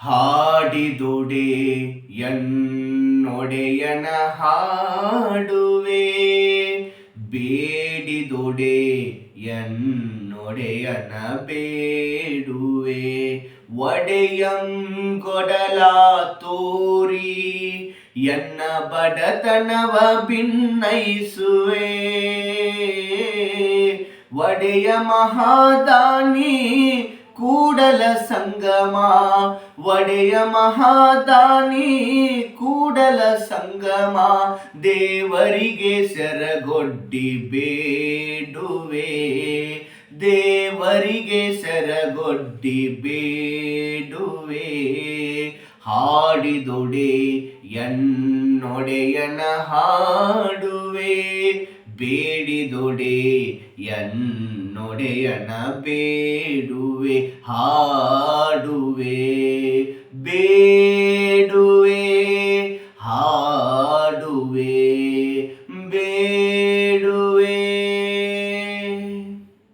ಹಾಡಿದುಡೆ ಎನ್ನೊಡೆಯನ ಹಾಡುವೆ, ಬೇಡಿದುಡೆ ಎನ್ನೊಡೆಯನ ಬೇಡುವೆ. ಒಡೆಯಂ ಗೊಡಲ ತೋರಿ ಎನ್ನ ಬಡತನವ ಭಿನ್ನೈಸುವೆ. ಒಡೆಯ ಮಹಾದಾನಿ ಕೂಡಲ ಸಂಗಮ, ಒಡೆಯ ಮಹಾದಾನಿ ಕೂಡಲ ಸಂಗಮ. ದೇವರಿಗೆ ಸೆರಗೊಡ್ಡಿ ಬೇಡುವೆ, ದೇವರಿಗೆ ಸೆರಗೊಡ್ಡಿ ಬೇಡುವೆ. ಹಾಡಿದೊಡೆ ಎನ್ನೊಡೆಯನ ಹಾಡುವೆ, ಬೇಡಿದೊಡೆ ಎನ್ನೊಡೆಯನ ಬೇಡುವೆ. ಹಾಡುವೆ, ಬೇಡುವೆ, ಹಾಡುವೆ.